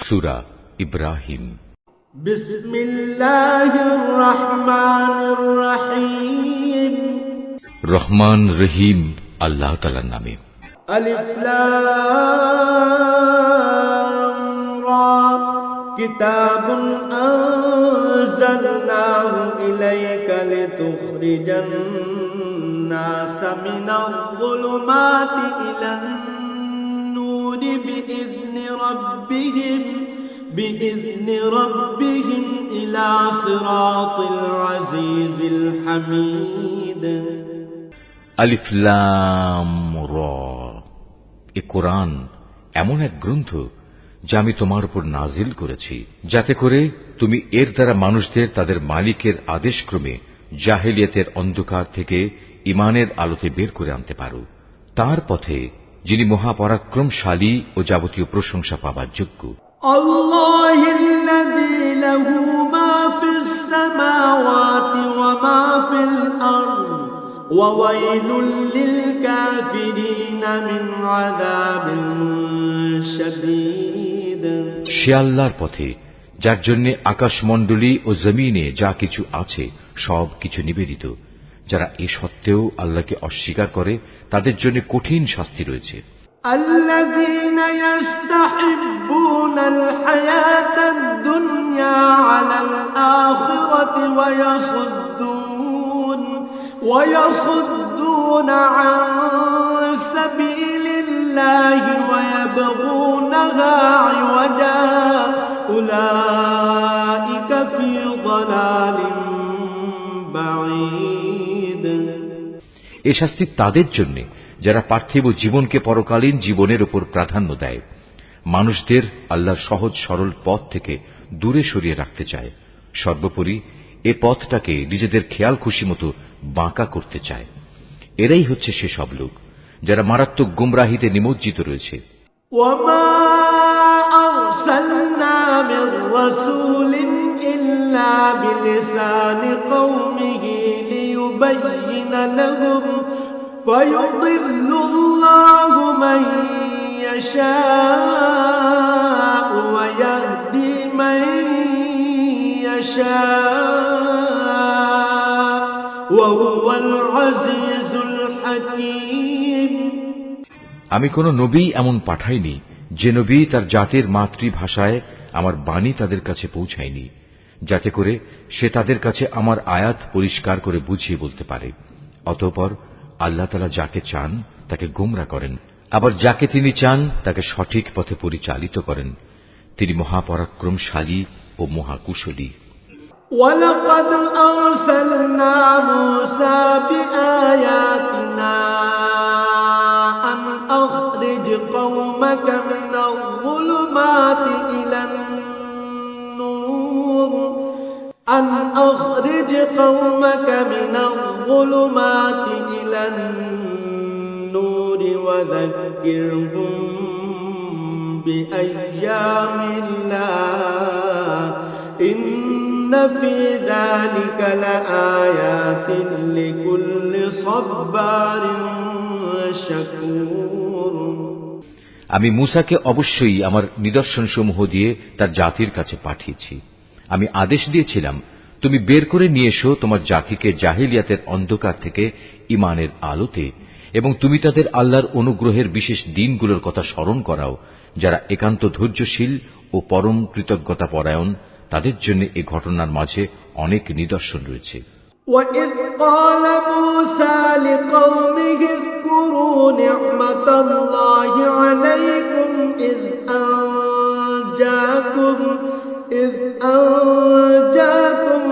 সূরা ইব্রাহিম। বিসমিল্লাহির রহমানির রহিম। রহমান রহিম আল্লাহ তাআলার নামে। আলিফ লাম রা কিতাবুন আনজালনাহু ইলাইকা লিতুখরিজান নাসা মিনাল যুলুমাতি ইলান নূরি বিইذن ربهم إلى صراط العزيز الحميد। আলিফ লাম রা। এ কোরআন এমন এক গ্রন্থ যা আমি তোমার উপর নাজিল করেছি, যাতে করে তুমি এর দ্বারা মানুষদের তাদের মালিকের আদেশক্রমে জাহেলিয়াতের অন্ধকার থেকে ঈমানের আলোতে বের করে আনতে পারো, তার পথে যিনি মহাপরাক্রমশালী ও যাবতীয় প্রশংসা পাবার যোগ্য। আল্লাহিল্লাযী লাহু মা ফিস সামাওয়াতি ওয়া মা ফিল আরদ ওয়া ওয়াইলুল লিল কাফিরিনা মিন আযাবিন শাদীদ। সে আল্লাহর পথে যার জন্য আকাশমণ্ডলী ও জমিনে যা কিছু আছে সব কিছু নিবেদিত। যারা এ সত্ত্বেও আল্লাহকে অস্বীকার করে তাদের জন্য কঠিন শাস্তি রয়েছে। الذين يستحبون الحياة الدنيا على الآخرة ويصدون عن سبيل الله ويبغونها عوجا أولئك في ضلال بعيد। এ শাস্তি তাদের জন্য যারা পার্থিব জীবনকে পরকালীন জীবনের উপর প্রাধান্য দেয়, মানুষদের আল্লাহর সহজ সরল পথ থেকে দূরে সরিয়ে রাখতে চায়, সর্বোপরি এ পথটাকে নিজেদের খেয়াল খুশি মতো বাঁকা করতে চায়। এরাই হচ্ছে সেসব লোক যারা মারাত্মক গুমরাহিতে নিমজ্জিত রয়েছে। ওয়ামা আরসালনা মির রাসূলিন ইল্লা বিলিসানি কওমিহি লিয়ুবায়্যিনা লাহুম فيضل الله من يشاء ويهدي من يشاء وهو العزيز الحكيم। আমি কোন নবী এমন পাঠাইনি যে নবী তার জাতির মাতৃভাষায় আমার বাণী তাদের কাছে পৌঁছায়নি, যাতে করে সে তাদের কাছে আমার আয়াত পরিষ্কার করে বুঝিয়ে বলতে পারে। অতঃপর আল্লাহ তাআলা যাকে চান তাকে গোমরা করেন, আবার যাকে তিনি চান তাকে সঠিক পথে পরিচালিত করেন। তিনি মহাপরাক্রমশালী ও মহাকুশলী। ওয়ালাকাদ আরসালনা মূসা বিআয়াতিনা আন আখরিজ কওমাকা মিনাল যুলুমাতি ইলান নূর أن أخرج قومك من الظلمات إلى النور وذكرهم بأيام الله إن في ذلك لآيات لكل صبار شكور। আমি মূসাকে অবশ্যই আমার নিদর্শনসমূহ দিয়ে তার জাতির কাছে পাঠিয়েছি। আমি আদেশ দিয়েছিলাম, তুমি বের করে নিয়ে এসো তোমার জাতিকে জাহেলিয়াতের অন্ধকার থেকে ঈমানের আলোতে, এবং তুমি তাদের আল্লাহর অনুগ্রহের বিশেষ দিনগুলোর কথা স্মরণ করাও। যারা একান্ত ধৈর্যশীল ও পরম কৃতজ্ঞতা পরায়ণ, তাদের জন্য এ ঘটনার মাঝে অনেক নিদর্শন রয়েছে। وَإِذْ قَالَ مُوسَى لِقَوْمِهِ اذْكُرُوا نِعْمَةَ اللَّهِ عَلَيْكُمْ إِذْ أنجاكم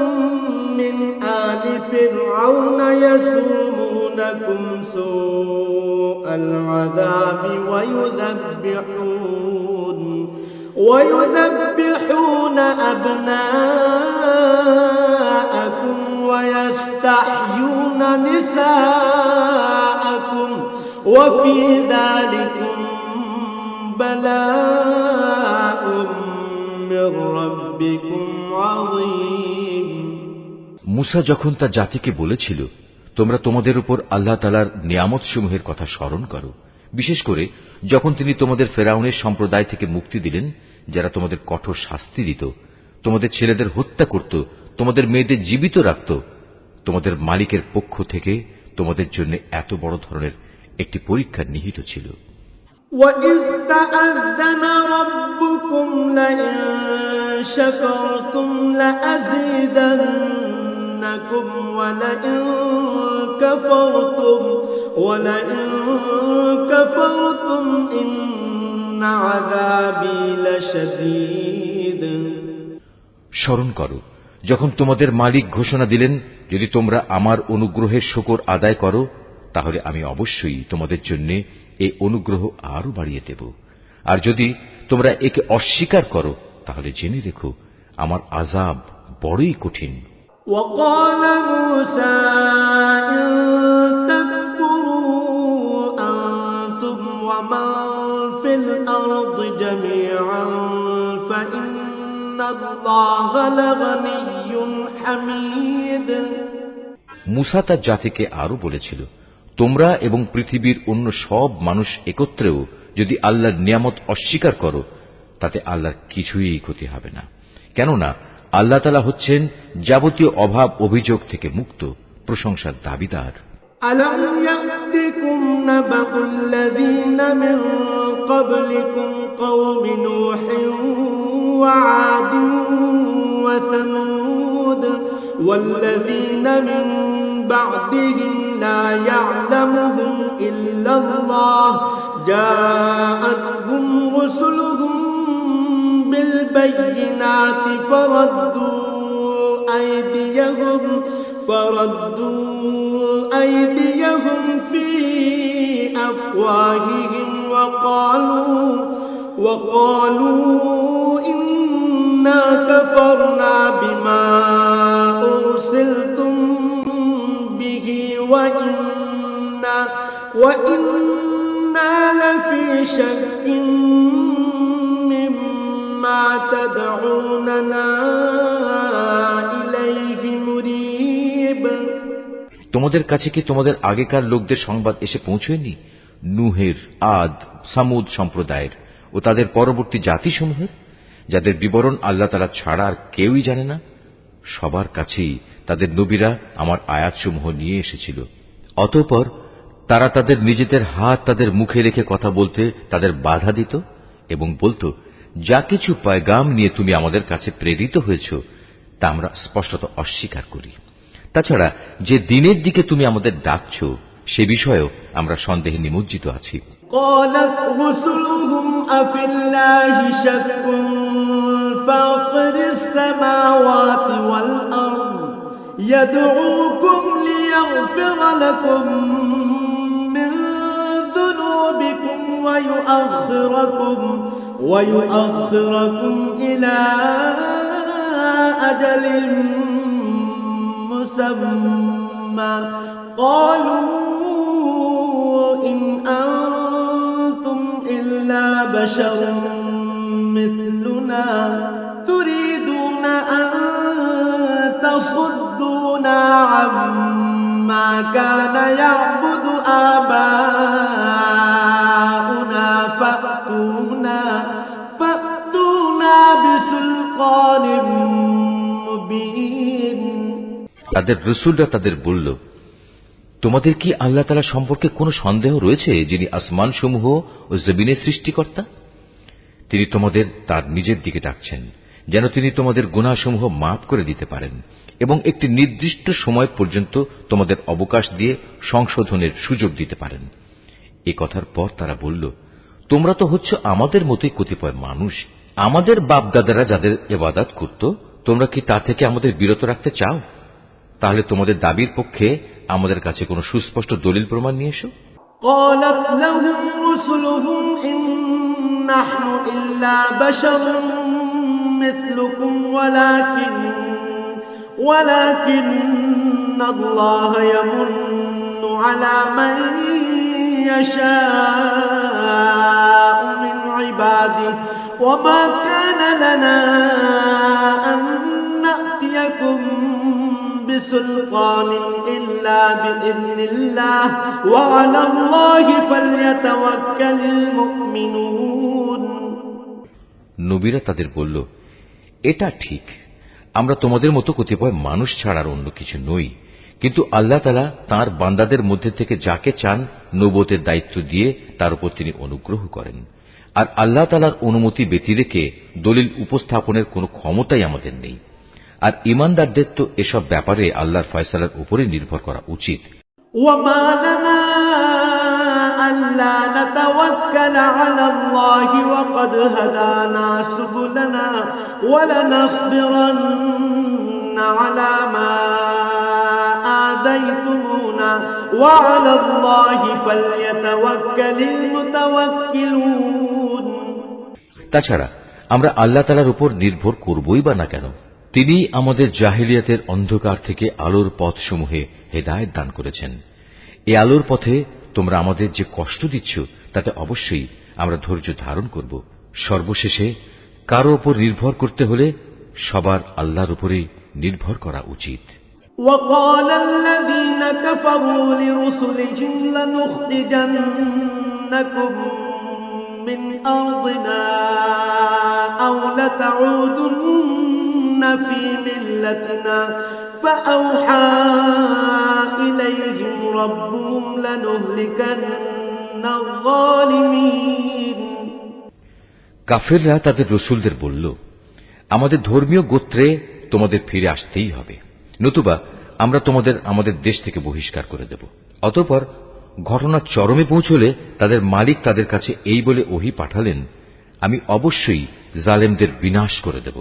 من آل فرعون يسومونكم سوء العذاب ويذبحون أبناءكم ويستحيون نساءكم وفي ذلكم بلاء من ربكم عظيم। মূসা যখন তার জাতিকে বলেছিল, তোমরা তোমাদের উপর আল্লাহ তাআলার নিয়ামত সমূহের কথা স্মরণ করো, বিশেষ করে যখন তিনি তোমাদের ফেরাউনের সম্প্রদায় থেকে মুক্তি দিলেন, যারা তোমাদের কঠোর শাস্তি দিত, তোমাদের ছেলেদের হত্যা করত, তোমাদের মেয়েদের জীবিত রাখত, তোমাদের মালিকের পক্ষ থেকে তোমাদের জন্য এত বড় ধরনের একটি পরীক্ষা নিহিত ছিল। وَإِذْ تَأَذَّنَ رَبُّكُمْ لَئِن شَكَرْتُمْ لَأَزِيدَنَّكُمْ وَلَئِن كَفَرْتُمْ إِنَّ عَذَابِي لَشَدِيدٌ। স্মরণ করো, যখন তোমাদের মালিক ঘোষণা দিলেন, যদি তোমরা আমার অনুগ্রহের শুকর আদায় করো, তাহলে আমি অবশ্যই তোমাদের জন্য এই অনুগ্রহ আরো বাড়িয়ে দেব। আর যদি তোমরা একে অস্বীকার করো, তাহলে জেনে রেখো আমার আযাব বড়ই কঠিন। وقال موسى إن تكفروا أنتم ومن في الأرض جميعا فإن الله لغني حميد। মুসা তার জাতিকে আরো বলেছিল, তোমরা এবং পৃথিবীর অন্য সব মানুষ একত্রেও যদি আল্লাহর নিয়ামত অস্বীকার করো, তাতে আল্লাহর কিছুই ক্ষতি হবে না, কেননা আল্লাহ তাআলা হচ্ছেন যাবতীয় অভাব অভিযোগ থেকে মুক্ত, প্রশংসার দাবিদার। ألم يأتكم نبأ الذين من قبلكم قوم نوح وعاد وثمود والذين من بعدهم لا يعلمهم إلا الله جاءتهم رسلهم بالبينات فردوا أيديهم في أفواههم وقالوا إنا كفرنا بما أرسلتم به وإنا لفي شك مما تدعوننا إليه مريب। তোমাদের কাছে কি তোমাদের আগেকার লোকদের সংবাদ এসে পৌঁছয়নি? নূহের, আদ, সামুদ সম্প্রদায়ের ও তাদের পরবর্তী জাতিসমূহের, যাদের বিবরণ আল্লাহ তাআলা ছাড়া আর কেউই জানে না। সবার কাছেই তাদের নবীরা আমার আয়াতসমূহ নিয়ে এসেছিল। অতঃপর তারা তাদের নিজেদের হাত তাদের মুখে রেখে কথা বলতে তাদের বাধা দিত এবং বলতো, যা কিছু পয়গাম নিয়ে তুমি আমাদের কাছে প্রেরিত হয়েছ তা আমরা স্পষ্টত অস্বীকার করি। তাছাড়া যে দিনের দিকে তুমি আমাদের ডাকছ সে বিষয়েও আমরা সন্দেহে নিমজ্জিত আছি। قالت رسلهم أفي الله شك فاطر السماوات والأرض يدعوكم ليغفر لكم من ذنوبكم ويؤخركم إلى أجل مسمى قالوا إن أنتم إلا بشر مثلنا تريدون أن تصدونا عما كان يعبد آباؤنا فأتونا بسلطان مبين। তাদের রাসূলরা তাদের বলল, তোমাদের কি আল্লাহ তাআলা সম্পর্কে কোনো সন্দেহ রয়েছে, যিনি আসমান সমূহ ও জমিনের সৃষ্টিকর্তা? তিনি তোমাদের তার নিজের দিকে ডাকছেন, যেন তিনি তোমাদের গুনাহসমূহ মাফ করে দিতে পারেন এবং একটি নির্দিষ্ট সময় পর্যন্ত তোমাদের অবকাশ দিয়ে সংশোধনের সুযোগ দিতে পারেন। এ কথার পর তারা বলল, তোমরা তো হচ্ছ আমাদের মতোই কতিপয় মানুষ। আমাদের বাপদাদারা যাদের ইবাদত করত, তোমরা কি তা থেকে আমাদের বিরত রাখতে চাও? তাহলে তোমাদের দাবির পক্ষে আমাদের কাছে কোনো সুস্পষ্ট দলিল প্রমাণ নিয়ে এসো। قالت لهم رسلهم إن نحن إلا بشر مثلكم ولكن الله يمن على من يشاء من عباده وما كان لنا أن نأتيكم بسلطان إلا بإذن الله وعلى الله فليتوكل المؤمنون। নবীরা তাদের বলল, এটা ঠিক, আমরা তোমাদের মতো কতিপয় মানুষ ছাড়ার অন্য কিছু নই, কিন্তু আল্লাহ তাআলা তাঁর বান্দাদের মধ্যে থেকে যাকে চান নবুয়তের দায়িত্ব দিয়ে তার উপর তিনি অনুগ্রহ করেন। আর আল্লাহ তাআলার অনুমতি ব্যতিরেকে দলিল উপস্থাপনের কোনো ক্ষমতাই আমাদের নেই। আর ঈমানদারদের তো এসব ব্যাপারে আল্লাহর ফয়সালার উপরে নির্ভর করা উচিত। وما لنا ألا نتوكل على الله وقد هدانا سبلنا ولنصبرن على ما آذيتمونا وعلى الله فليتوكل المتوكلون। তাছাড়া আমরা আল্লাহ তাআলার উপর নির্ভর করবই বা না কেন? তিনি আমাদের জাহিলিয়াতের অন্ধকার থেকে আলোর পথসমূহে হেদায়েত দান করেছেন। এই আলোর পথে তোমরা আমাদের যে কষ্ট দিচ্ছ তাতে অবশ্যই আমরা ধৈর্য ধারণ করব। সর্বশেষে কারো উপর নির্ভর করতে হলে সবার আল্লাহর উপরেই নির্ভর করা উচিত। وقال الذين كفروا لرسلهم لنخرجنكم من أرضنا أو لتعودن في ملتنا فأوحى إليهم ربهم لنهلكن الظالمين। কাফেররা তাদের রসুলদের বলল, আমাদের ধর্মীয় গোত্রে তোমাদের ফিরে আসতেই হবে, নতুবা আমরা তোমাদের আমাদের দেশ থেকে বহিষ্কার করে দেব। অতঃপর ঘটনা চরমে পৌঁছলে তাদের মালিক তাদের কাছে এই বলে ওহী পাঠালেন, আমি অবশ্যই জালেমদের বিনাশ করে দেব।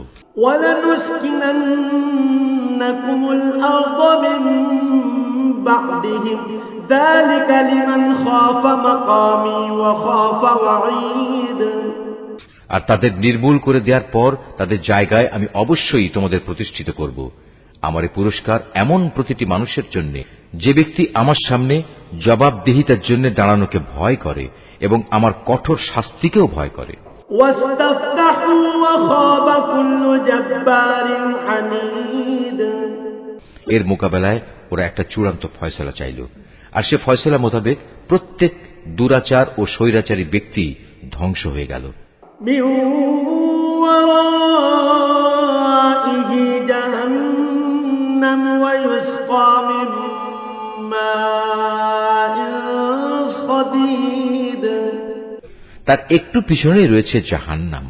وَلَنُسْكِنَنَّكُمُ الْأَرْضَ مِنْ بَعْدِهِمْ ذَلِكَ لِمَنْ خَافَ مَقَامِي وَخَافَ وَعِيدِ। আর তাদের নির্মূল করে দেওয়ার পর তাদের জায়গায় আমি অবশ্যই তোমাদের প্রতিষ্ঠিত করব। আমার এই পুরস্কার এমন প্রতিটি মানুষের জন্য যে ব্যক্তি আমার সামনে জবাবদিহিতার জন্য দাঁড়ানোকে ভয় করে এবং আমার কঠোর শাস্তিকেও ভয় করে। وَاسْتَفْتَحُوا وَخَابَ كُلُّ جَبَّارٍ عَنِيدٍ। এর মোকাবেলায় ওরা একটা চূড়ান্ত ফয়সালা চাইল, আর সে ফয়সালা মোতাবেক প্রত্যেক দুরাচার ও স্বৈরাচারী ব্যক্তি ধ্বংস হয়ে গেল। مِنْ وَرَائِهِ جَهَنَّمُ وَيُسْقَى مِنْ مَاءٍ صَدِيدٍ। তার একটু পিছনেই রয়েছে জাহান্নাম,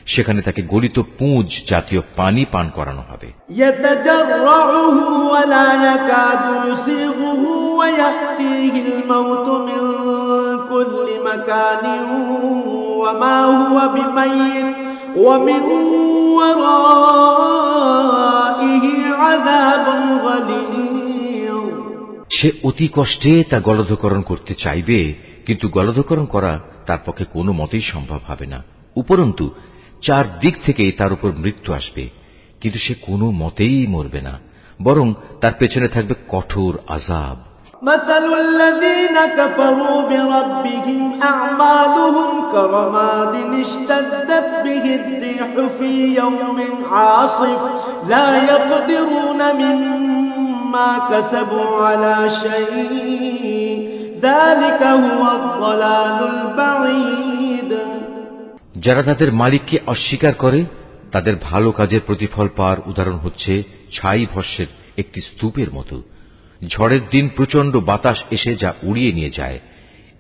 সেখানে তাকে গলিত পুঁজ জাতীয় পানি পান করানো হবে। يَتَجَرَّعُهُ وَلَا يَكَادُ يُسِيغُهُ وَيَأْتِيهِ الْمَوْتُ مِنْ كُلِّ مَكَانٍ وَمَا هُوَ بِمَيِّتٍ وَمِنْ وَرَائِهِ عَذَابٌ غَلِيظٌ। সে অতি কষ্টে তা গলধকরণ করতে চাইবে, কিন্তু গলধকরণ করা তার পক্ষে কোনো মতেই সম্ভব হবে না। উপরন্তু চারদিক থেকে তার উপর মৃত্যু আসবে, কিন্তু সে কোনো মতেই মরবে না, বরং তার পেছনে থাকবে কঠোর আযাব। مثل الذين كفروا بربهم أعمالهم كرماد اشتدت به الريح في يوم عاصف لا يقدرون مما كسبوا على شيء ذلك هو الضلال البعيد। যারা তাদের মালিককে অস্বীকার করে তাদের ভালো কাজের প্রতিফল পাওয়ার উদাহরণ হচ্ছে ছাই ভস্মের একটি স্তূপের মতো। ঝড়ের দিন প্রচণ্ড বাতাস এসে যা উড়িয়ে নিয়ে যায়।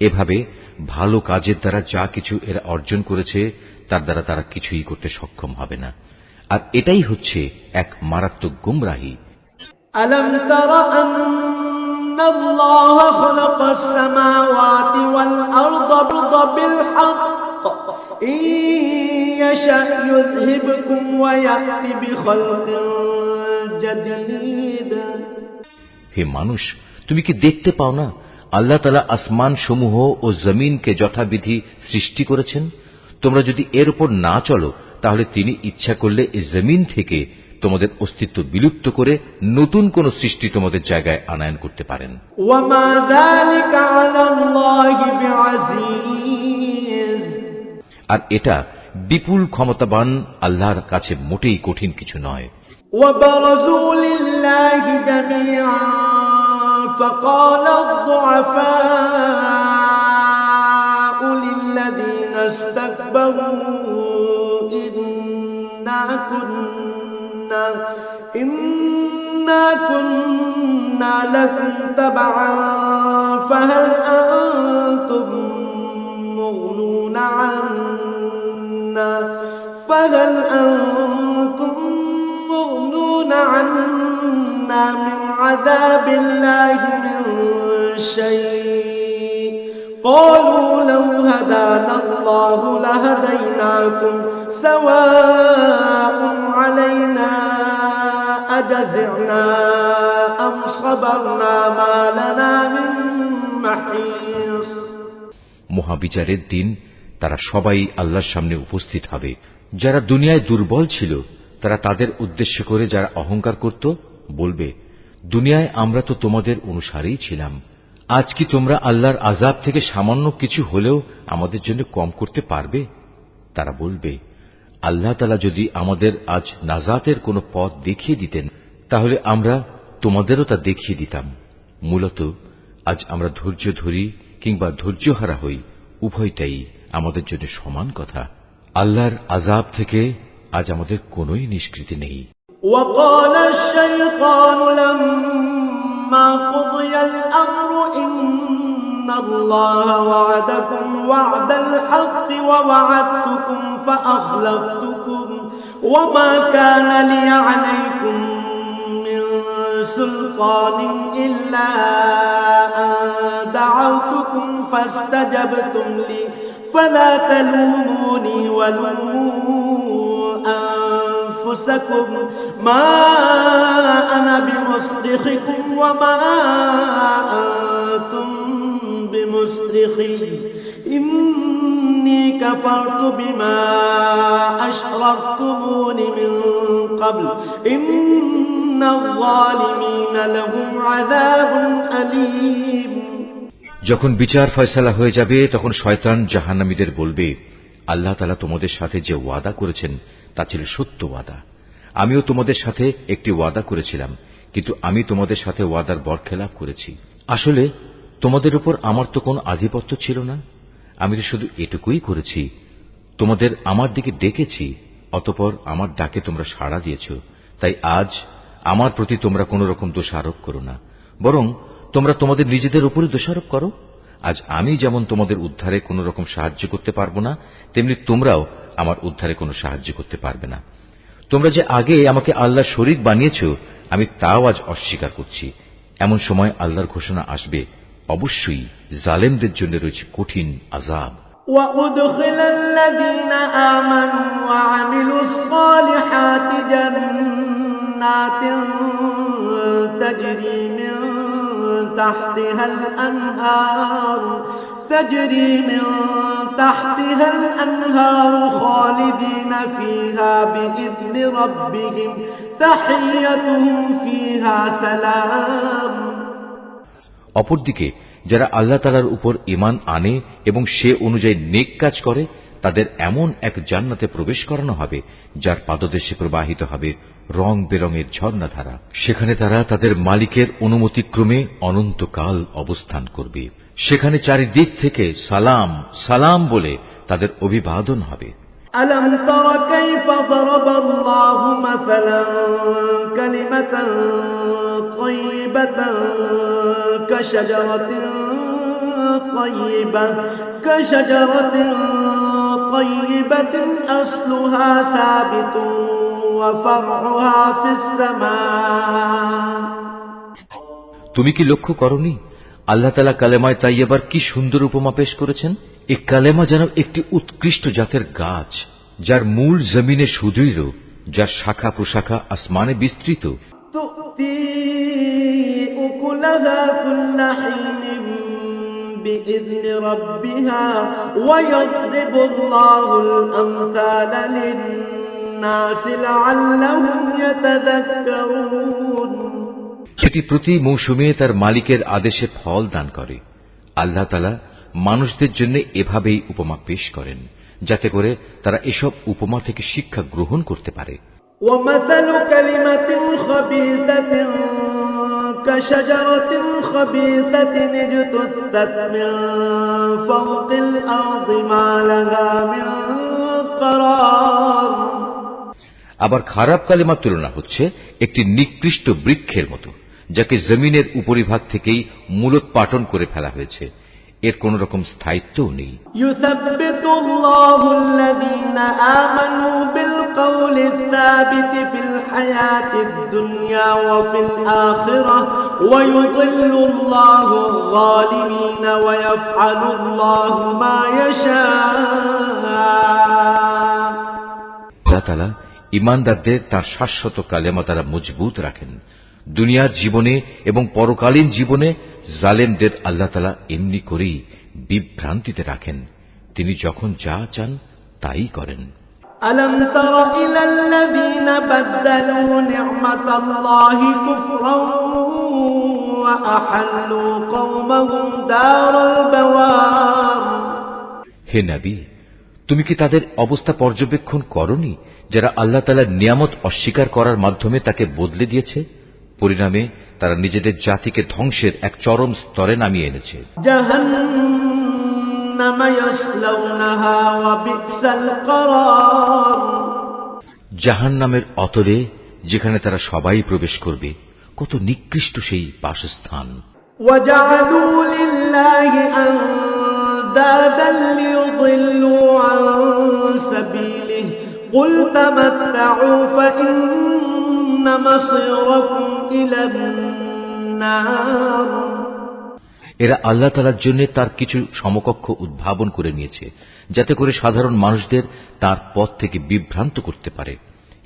এভাবে ভালো কাজের দ্বারা যা কিছু এরা অর্জন করেছে তার দ্বারা তারা কিছুই করতে সক্ষম হবে না, আর এটাই হচ্ছে এক মারাত্মক গুমরাহি। ألم تر أن الله خلق السماوات والأرض بالحق إن يشأ يذهبكم ويأتي بخلق جديد। হে মানুষ, তুমি কি দেখতে পাও না আল্লাহ তাআলা আসমান সমূহ ও জমিনকে যথাবিধি সৃষ্টি করেছেন? তোমরা যদি এর উপর না চলো তাহলে তিনি ইচ্ছা করলে এই জমিন থেকে তোমাদের অস্তিত্ব বিলুপ্ত করে নতুন কোন সৃষ্টি তোমাদের জায়গায় আনয়ন করতে পারেন। ওয়ামা যালিকা আলাল্লাহি বিআযীজ। আর এটা বিপুল ক্ষমতাবান আল্লাহর কাছে মোটেই কঠিন কিছু নয়। وبرزوا لله جميعا فقال الضعفاء للذين استكبروا إن إنا كنا لكم تبعا فهل أنتم مغنون عنا من عذاب الله من شيء قالوا لو هدانا الله لهديناكم سواء علينا أجزعنا أم صبرنا ما لنا من محيص মহাবিচারের দিন তারা সবাই আল্লাহর সামনে উপস্থিত হবে। যারা দুনিয়ায় দুর্বল ছিল তারা তাদের উদ্দেশ্য করে যারা অহংকার করত বলবে, দুনিয়ায় আমরা তো তোমাদের অনুসারীই ছিলাম, আজ কি তোমরা আল্লাহর আযাব থেকে সামান্য কিছু হলেও আমাদের জন্য কম করতে পারবে? তারা বলবে, আল্লাহ তাআলা যদি আমাদের আজ নাজাতের কোনো পথ দেখিয়ে দিতেন তাহলে আমরা তোমাদেরও তা দেখিয়ে দিতাম। মূলত আজ আমরা ধৈর্য ধরি কিংবা ধৈর্যহারা হই, উভয়টাই আমাদের জন্য সমান কথা। আল্লাহর আযাব থেকে আজ আমাদের কোনোই নিষ্কৃতি নেই। وقال الشيطان لما قضي الأمر إن الله وعدكم وعد الحق ووعدتكم فأخلفتكم وما كان لي عليكم من سلطان إلا أن دعوتكم فاستجبتم لي فلا تلوموني ولوموا أنفسكم ما أنا بمصرخكم وما أنتم بمصرخي إني كفرت بما أشركتمون من قبل إن الظالمين لهم عذاب أليم যখন বিচার ফয়সালা হয়ে যাবে তখন শয়তান জাহান্নামীদের বলবে, আল্লাহ তাআলা তোমাদের সাথে যে ওয়াদা করেছেন তা ছিল সত্য ওয়াদা। আমিও তোমাদের সাথে একটি ওয়াদা করেছিলাম, কিন্তু আমি তোমাদের সাথে ওয়াদার বরখেলাপ করেছি। আসলে তোমাদের উপর আমার তো কোনো আধিপত্য ছিল না, আমি তো শুধু এটুকুই করেছি, তোমাদের আমার দিকে ডেকেছি, অতঃপর আমার ডাকে তোমরা সাড়া দিয়েছ। তাই আজ আমার প্রতি তোমরা কোন রকম দোষারোপ করো না, বরং তোমরা তোমাদের নিজেদের উপরে দোষারোপ করো। আজ আমি যেমন তোমাদের উদ্ধারে কোন রকম সাহায্য করতে পারবো না, তেমনি তোমরাও আমার উদ্ধারে কোনো সাহায্য করতে পারবে না। তোমরা যে আগে আমাকে আল্লাহর শরীক বানিয়েছ, আমি তাও আজ অস্বীকার করছি। এমন সময় আল্লাহর ঘোষণা আসবে, অবশ্যই জালেমদের জন্য রয়েছে কঠিন আযাব। وأدخل الذين آمنوا وعملوا الصالحات جنات تجري من تحتها الأنهار خالدين فيها بإذن ربهم تحيتهم فيها سلام। অপরদিকে যারা আল্লাহ তাআলার উপর ঈমান আনে এবং সে অনুযায়ী নেক কাজ করে তাদের এমন এক জান্নাতে প্রবেশ করানো হবে যার পাদদেশে প্রবাহিত হবে রং বেরঙের ঝর্ণাধারা। সেখানে তারা তাদের মালিকের অনুমতিক্রমে অনন্তকাল অবস্থান করবে। সেখানে চারিদিক থেকে সালাম সালাম বলে তাদের অভিবাদন হবে। ألم تر كيف ضرب الله مثلا كلمة طيبة كشجرة طيبة أصلها ثابت وفرعها في السماء। তুমি কি লক্ষ্য করনি আল্লাহ তাআলা কালেমায়ে তাইয়্যিবার কি সুন্দর উপমা পেশ করেছেন? এই কালেমা যেন একটি উৎকৃষ্ট জাতের গাছ, যার মূল জমিনে সুদৃঢ়, যার শাখা প্রশাখা আসমানে বিস্তৃত। تؤتي أكلها كل حين بإذن ربها ويضرب الله الأمثال للناس لعلهم يتذكرون। এটি প্রতি মৌসুমে তার মালিকের আদেশে ফল দান করে। আল্লাহ তাআলা মানুষদের জন্য এভাবেই উপমা পেশ করেন, যাতে করে তারা এসব উপমা থেকে শিক্ষা গ্রহণ করতে পারে। ومثل كلمة خبيثة كشجرة خبيثة اجتثت من فوق الأرض ما لها من قرار। আবার খারাপ কালেমার তুলনা হচ্ছে একটি নিকৃষ্ট বৃক্ষের মতো, যাকে জমিনের উপরিভাগ থেকেই মূলোৎপাটন করে ফেলা হয়েছে। এর কোন রকম স্থায়িত্বও নেই। يثبت الله الذين آمنوا بالقول الثابت في الحياة الدنيا وفي الآخرة ويضل الله الظالمين ويفعل الله ما يشاء। আল্লাহ তাআলা ঈমানদারদের তার শাশ্বত কালেমা দ্বারা মজবুত রাখেন। দুনিয়ার জীবনে এবং পরকালীন জীবনে জালেমদের আল্লাহ তাআলা এমনি করেই বিভ্রান্তিতে রাখেন। তিনি যখন যা চান তাই করেন। ألم تر إلى الذين بدلوا نعمة الله كفرا وأحلوا قومهم دار البوار। হে নবী, তুমি কি তাদের অবস্থা পর্যবেক্ষণ করনি, যারা আল্লাহ তাআলার নিয়ামত অস্বীকার করার মাধ্যমে তাকে বদলে দিয়েছে? পরিণামে তারা নিজেদের জাতিকে ধ্বংসের এক চরম স্তরে নামিয়ে এনেছে। জাহান্নাম ইয়াসলাউনাহা ওয়া বি'সাল করার। জাহান্নামের অতলে যেখানে তারা সবাই প্রবেশ করবে, কত নিকৃষ্ট সেই বাসস্থান। ওয়াজআলু লিল্লাহি আনদাদান লিয়ুদিল্লু আন সাবিলিহি কুল তামাত্তাউ ফাইন্না মাসীরাকুম ইলান নার। এরা আল্লাহ তাআলার জন্য তার কিছু সমকক্ষ উদ্ভাবন করে নিয়েছে, যাতে করে সাধারণ মানুষদের তার পথ থেকে বিভ্রান্ত করতে পারে।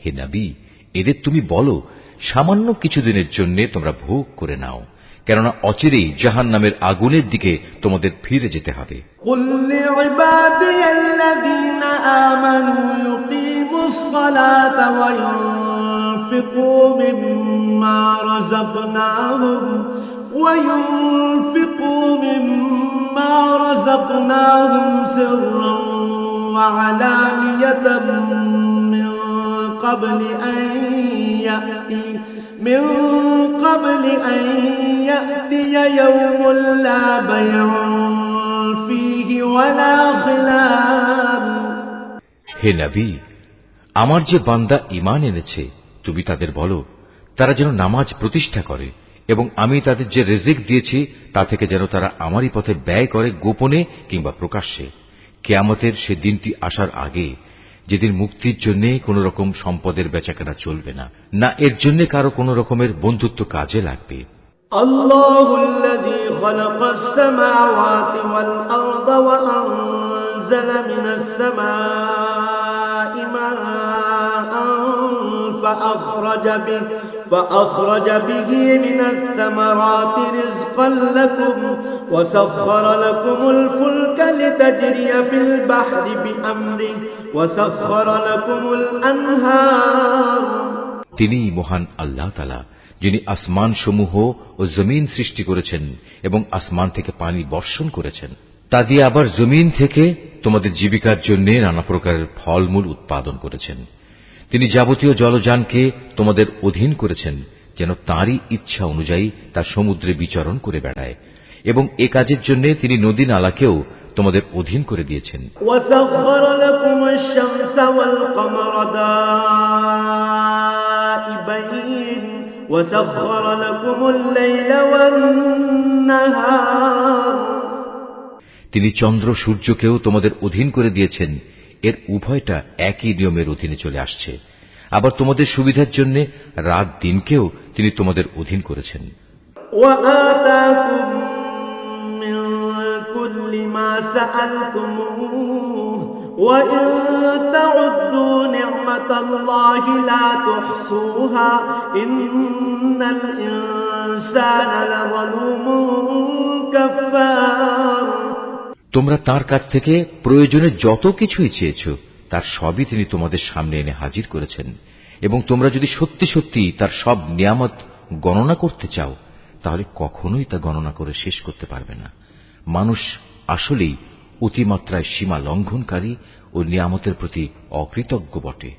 হে নবী, এদের তুমি বলো, সামান্য কিছুদিনের জন্য তোমরা ভোগ করে নাও, কেননা অচিরেই জাহান্নামের আগুনের দিকে তোমাদের ফিরে যেতে হবে। কুল লিইবাদিয়াল্লাযীনা আমানু ইউকিমুস সালাতা ওয়া ইউনফিকু মিম্মা রাযাকনাহুম وينفقوا مما رزقناهم سرا وعلانية من قبل أن يأتي يوم لا بيع فيه ولا خلال। হে নবী, আমার যে বান্দা ঈমান এনেছে, তুমি তাদের বলো তারা যেন নামাজ প্রতিষ্ঠা করে, এবং আমি তাদের যে রিজিক দিয়েছি তা থেকে যেন তারা আমারই পথে ব্যয় করে, গোপনে কিংবা প্রকাশ্যে। কিয়ামতের সে দিনটি আসার আগে, যেদিন মুক্তির জন্য কোন রকম সম্পদের বেচাকেনা চলবে না, না এর জন্য কারো কোন রকমের বন্ধুত্ব কাজে লাগবে। আল্লাহুল্লাযী খালাকাস সামাওয়াতি ওয়াল আরদা ওয়া আনজালা মিনাস সামাই মাআন فأخرج به من الثمرات رزقا لكم وسخر لكم الفلك لتجري في البحر بأمره وسخر لكم الأنهار। তিনি মহান আল্লাহ তাআলা, যিনি আসমান সমূহ ও জমিন সৃষ্টি করেছেন এবং আসমান থেকে পানি বর্ষণ করেছেন। তা দিয়ে আবার জমিন থেকে তোমাদের জীবিকার জন্য নানা প্রকারের ফলমূল উৎপাদন করেছেন। তিনি যাবতীয় জলযানকে তোমাদের অধীন করেছেন, যেন তাঁরই ইচ্ছা অনুযায়ী তা সমুদ্রে বিচরণ করে বেড়ায়, এবং এ কাজের জন্য তিনি নদী নালাকেও তোমাদের অধীন করে দিয়েছেন। وَسَخَّرَ لَكُمُ الشَّمْسَ وَالْقَمَرَ دَائِبَيْنِ وَسَخَّرَ لَكُمُ اللَّيْلَ وَالنَّهَارَ। তিনি চন্দ্র সূর্যকেও তোমাদের অধীন করে দিয়েছেন। এর উভয়টা একই নিয়মের অধীনে চলে আসছে। আবার তোমাদের সুবিধার জন্য রাত দিনকেও তিনি তোমাদের অধীন করেছেন। وَآتَاكُم مِّن كُلِّ مَا سَأَلْتُمُوهُ وَإِن تَعُدُّوا نِعْمَةَ اللَّهِ لَا تُحْصُوهَا إِنَّ الْإِنسَانَ لَظَلُومٌ كَفَّارٌ। তোমরা তার কাছ থেকে প্রয়োজনে যত কিছুই চেয়েছ, তার সবই তিনি তোমাদের সামনে এনে হাজির করেছেন, এবং তোমরা যদি সত্যি সত্যি তার সব নিয়ামত গণনা করতে চাও, তাহলে কখনোই তা গণনা করে শেষ করতে পারবে না। মানুষ আসলেই অতিমাত্রায় সীমা লঙ্ঘনকারী ও নিয়ামতের প্রতি অকৃতজ্ঞ বটে।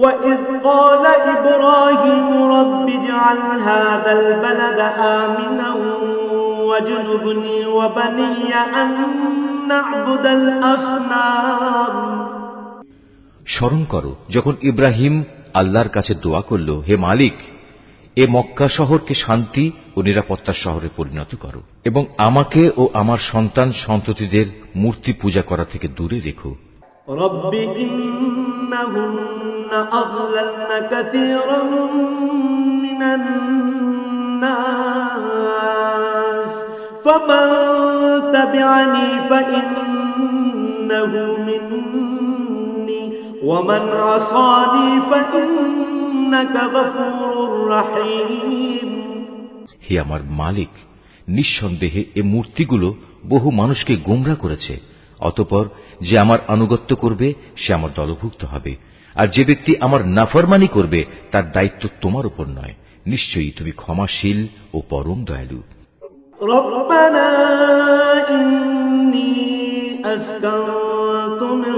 وَإِذْ قَالَ إِبْرَاهِيمُ رَبِّ اجْعَلْ هَذَا الْبَلَدَ آمِنًا وَاجْنُبْنِي وَبَنِيَّ أَن نَّعْبُدَ الْأَصْنَامَ। স্মরণ করো, যখন ইব্রাহিম আল্লাহর কাছে দোয়া করল, হে মালিক, এ মক্কা শহরকে শান্তি ও নিরাপত্তার শহরে পরিণত করো এবং আমাকে ও আমার সন্তান সন্ততিদের মূর্তি পূজা করা থেকে দূরে রেখো। رب إنهن أضللن كثيرا من الناس فمن تبعني فإنه مني ومن عصاني فإنك غفور رحيم। হে আমার মালিক, নিঃসন্দেহে এ মূর্তিগুলো বহু মানুষকে গোমরা করেছে। অতঃপর যে আমার আনুগত্য করবে সে আমার দলভুক্ত হবে, আর যে ব্যক্তি আমার নাফরমানি করবে তার দায়িত্ব তোমার উপর নয়। নিশ্চয়ই তুমি ক্ষমাশীল ও পরম দয়ালু। ربنا إني أسكنت من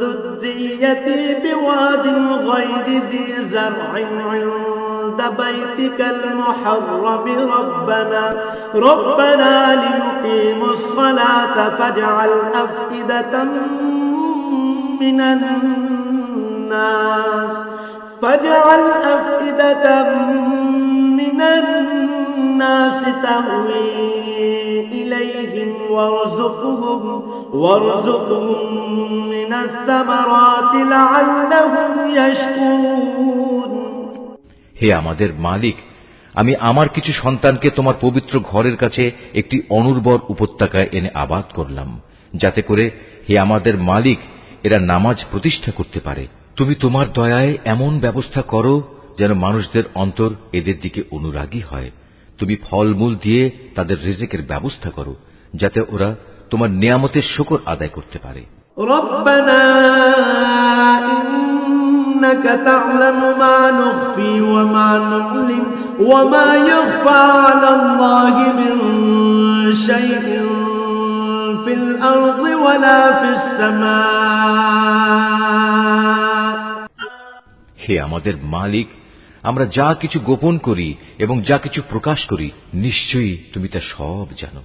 ذريتي بواد غير ذي زرع عند بيتك المحرم ربنا ليقيموا الصلاة فاجعل أفئدة من الناس تهوي إليهم وارزقهم من الثمرات لعلهم يشكرون। হে আমাদের মালিক, আমি আমার কিছু সন্তানকে তোমার পবিত্র ঘরের কাছে একটি অনুর্বর উপত্যকায় এনে আবাদ করলাম, যাতে করে হে আমাদের মালিক এরা নামাজ প্রতিষ্ঠা করতে পারে। তুমি তোমার দয়ায় এমন ব্যবস্থা করো যেন মানুষদের অন্তর এদের দিকে অনুরাগী হয়। তুমি ফলমূল দিয়ে তাদের রিজিকের ব্যবস্থা করো, যাতে ওরা তোমার নিয়ামতের শুকর আদায় করতে পারে। ربنا إنك تعلم ما نخفي وما نعلن وما يخفى على الله من شيء في الأرض ولا في السماء। হে আমাদের মালিক, আমরা যা কিছু গোপন করি এবং যা কিছু প্রকাশ করি নিশ্চয়ই তুমি তা সব জানো।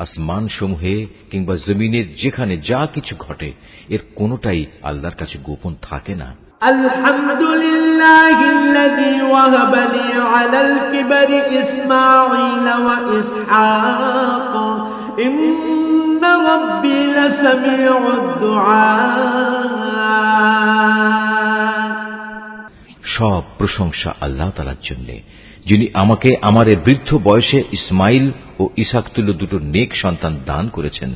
আসমান সমূহে কিংবা জমিনের যেখানে যা কিছু ঘটে এর কোনোটাই আল্লাহর কাছে গোপন থাকে না। আলহামদুলিল্লাহিল্লাযী ওয়াহাবা লি আলাল কিবরি ইসমাঈল ওয়া ইসহাক ইন্না রাব্বী লাসামিউদ দুআ। সব প্রশংসা আল্লাহ তাআলার জন্য, যিনি আমাকে আমার এই বৃদ্ধ বয়সে ইসমাইল ও ইসহাক তুল্য দুটো নেক সন্তান দান করেছেন।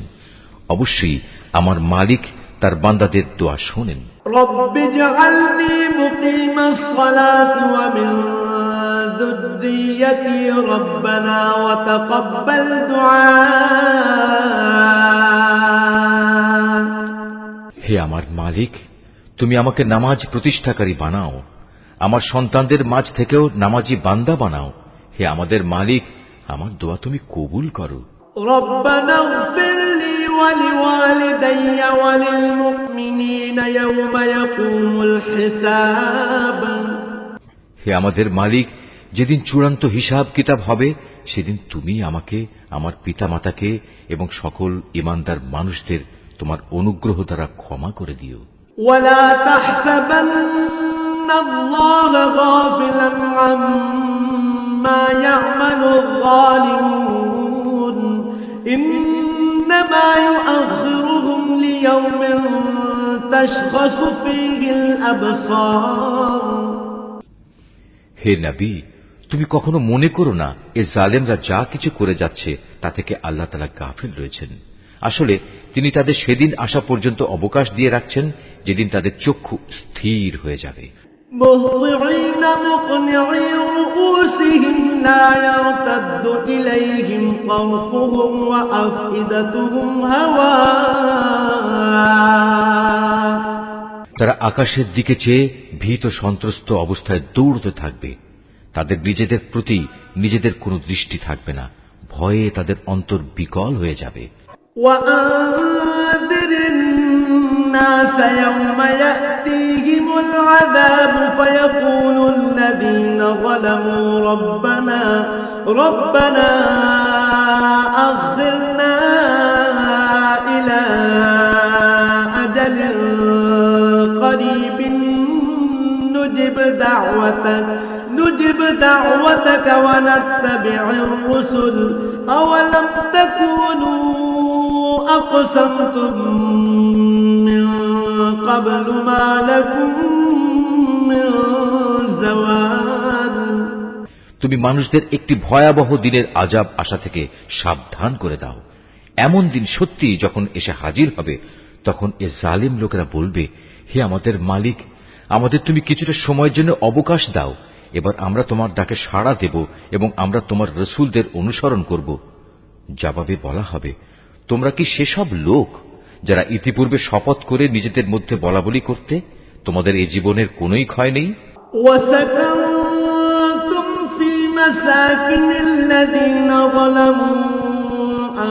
অবশ্যই আমার মালিক তার বান্দাদের দোয়া শোনেন। রব্বি জাআলনি মুকিমাস সালাতি ওয়া মিন যুররিয়্যাতি রব্বানা ওয়া তাকাব্বাল দুআ। হে আমার মালিক, তুমি আমাকে নামাজ প্রতিষ্ঠাকারী বানাও, আমার সন্তানদের মাঝ থেকেও নামাজি বান্দা বানাও। হে আমাদের মালিক, আমার দোয়া তুমি কবুল করো। রব্বানা ইগফিরলি ওয়া লিওয়ালিদাইয়া ওয়া লিল মুমিনিনা ইয়াওমা ইয়াকুমুল হিসাব। হে আমাদের মালিক, যেদিন চূড়ান্ত হিসাব কিতাব হবে সেদিন তুমি আমাকে, আমার পিতামাতাকে এবং সকল ঈমানদার মানুষদের তোমার অনুগ্রহ দ্বারা ক্ষমা করে দিও। ওয়ালা তাহসাবান্না আল্লাহ গাফিলান আম্মা ইয়া'মালুয যালিমুন ইন্নামা ইউআখিরুহুম লিয়াওমিন তাশখাসু ফীহিল আবসার। হে নবী, তুমি কখনো মনে করো না এ জালেমরা যা কিছু করে যাচ্ছে তা থেকে আল্লাহ তাআলা গাফিল রয়েছেন। আসলে তিনি তাদের সেদিন আসা পর্যন্ত অবকাশ দিয়ে রাখছেন যেদিন তাদের চক্ষু স্থির হয়ে যাবে। مهطعين مقنعي رؤوسهم لا يرتد إليهم طرفهم وأفئدتهم هواء। তারা আকাশের দিকে চেয়ে ভীত সন্ত্রস্ত অবস্থায় দৌড়তে থাকবে। তাদের নিজেদের প্রতি নিজেদের কোনো দৃষ্টি থাকবে না, ভয়ে তাদের অন্তর বিকল হয়ে যাবে। وأنذر الناس يوم يأتيهم العذاب فيقول الذين ظلموا ربنا أخرنا إلى أجل قريب نجب دعوتك ونتبع الرسل أولم تكونوا أقسمتم من قبل ما لكم من زوال তুমি মানুষদের একটি ভয়াবহ দিনের আযাব আসা থেকে সাবধান করে দাও। এমন দিন সত্যি যখন এসে হাজির হবে, তখন এ জালিম লোকেরা বলবে, হে আমাদের মালিক, আমাদের তুমি কিছুটা সময়ের জন্য অবকাশ দাও, এবার আমরা তোমার ডাকে সাড়া দেব এবং আমরা তোমার রসুলদের অনুসরণ করব। জবাবে বলা হবে, তোমরা কি সেসব লোক যারা ইতিপূর্বে শপথ করে নিজেদের মধ্যে বলাবলি করতে, তোমাদের এই জীবনের কোনোই ক্ষয় নেই? مساكن الذين ظلموا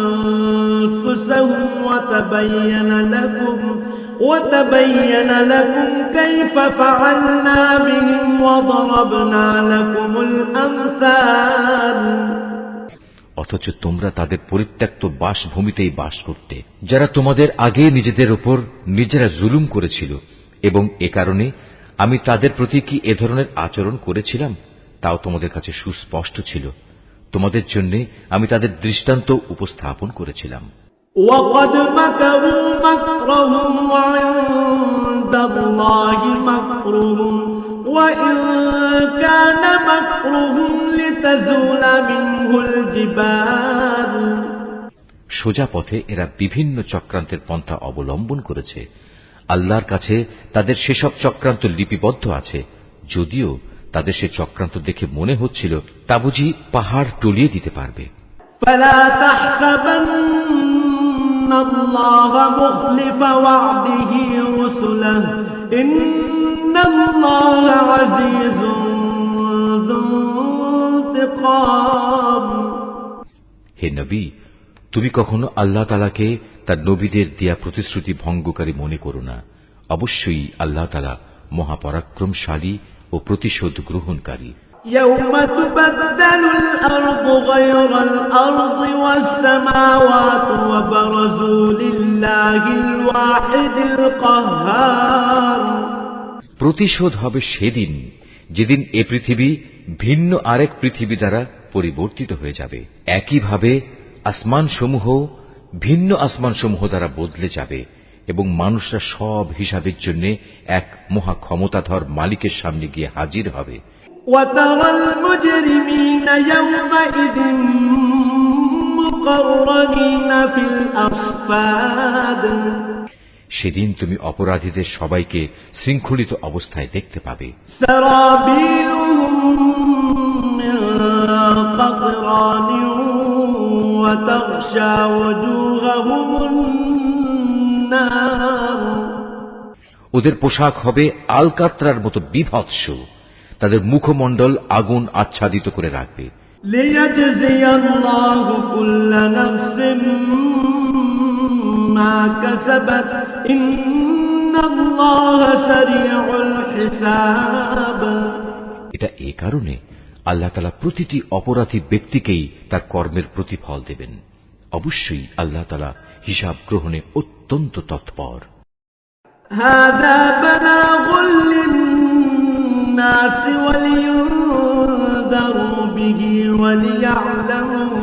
أنفسهم وتبين لكم كيف فعلنا بهم وضربنا لكم الأمثال অথচ তোমরা তাদের পরিত্যক্ত বাসভূমিতেই বাস করতে, যারা তোমাদের আগে নিজেদের উপর নিজেরা জুলুম করেছিল, এবং এ কারণে আমি তাদের প্রতি কি এ ধরনের আচরণ করেছিলাম তাও তোমাদের কাছে সুস্পষ্ট ছিল। তোমাদের জন্য আমি তাদের দৃষ্টান্ত উপস্থাপন করেছিলাম। وَقَدْ مَكَرُوا مَكْرَهُمْ وَعِندَ اللَّهِ مَكْرُهُمْ وَإِن كَانَ مَكْرُهُمْ لِتَزُولَ مِنْهُ الْجِبَالُ সোজা পথে এরা বিভিন্ন চক্রান্তের পন্থা অবলম্বন করেছে। আল্লাহর কাছে তাদের সেসব চক্রান্ত লিপিবদ্ধ আছে, যদিও তাদের সে চক্রান্ত দেখে মনে হচ্ছিল তা বুঝি পাহাড় টলিয়ে দিতে পারবে। فَلَا تَحْسَبَنَّ اللَّهَ مُخْلِفَ وَعْدِهِ رُسُلَهُ إِنَّ اللَّهَ عَزِيزٌ ذُو انتِقَامٍ হে নবী, তুমি কখনো আল্লাহ তাআলাকে তার নবীদের দেয়া প্রতিশ্রুতি ভঙ্গকারী মনে করো না। অবশ্যই আল্লাহ তাআলা মহাপরাক্রমশালী ও প্রতিশোধ গ্রহণকারী। يوم تبدل الأرض غير الأرض والسماوات وبرزوا لله الواحد القهار প্রতিশোধ হবে সেদিন যেদিন এ পৃথিবী ভিন্ন আরেক পৃথিবী দ্বারা পরিবর্তিত হয়ে যাবে। একইভাবে আসমানসমূহ ভিন্ন আসমানসমূহ দ্বারা বদলে যাবে এবং মানুষরা সব হিসাবের জন্য এক মহা ক্ষমতাধর মালিকের সামনে গিয়ে হাজির হবে। وترى المجرمين يومئذ مقرنين في الأصفاد সেদিন তুমি অপরাধীদের সবাইকে শৃঙ্খলিত অবস্থায় দেখতে পাবে। سرابيلهم من قطران وتغشى وجوههم النار ওদের পোশাক হবে আলকাত্রার মতো বিভৎস, তাদের মুখমণ্ডল আগুন আচ্ছাদিত করে রাখবে। ليجزي الله كل نفس ما كسبت إن الله سريع الحساب এটা এই কারণে আল্লাহ তাআলা প্রতিটি অপরাধী ব্যক্তিকেই তার কর্মের প্রতিফল দেবেন। অবশ্যই আল্লাহ তাআলা হিসাব গ্রহণে অত্যন্ত তৎপর। هذا بلاغ للناس ولينذروا به وليعلموا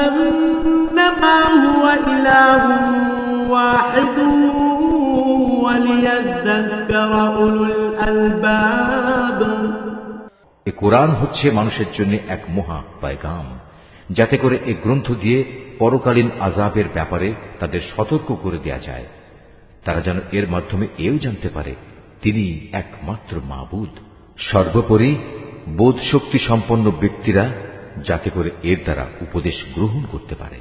أنما هو إله واحد وليذكر أولو الألباب এ কোরআন হচ্ছে মানুষের জন্য এক মহা পয়গাম, যাতে করে এ গ্রন্থ দিয়ে পরকালীন আযাবের ব্যাপারে তাদের সতর্ক করে দেয়া যায়। তারা যেন এর মাধ্যমে এও জানতে পারে তিনি একমাত্র মাবুদ। সর্বোপরি বোধ শক্তি সম্পন্ন ব্যক্তিরা যাতে করে এর দ্বারা উপদেশ গ্রহণ করতে পারে।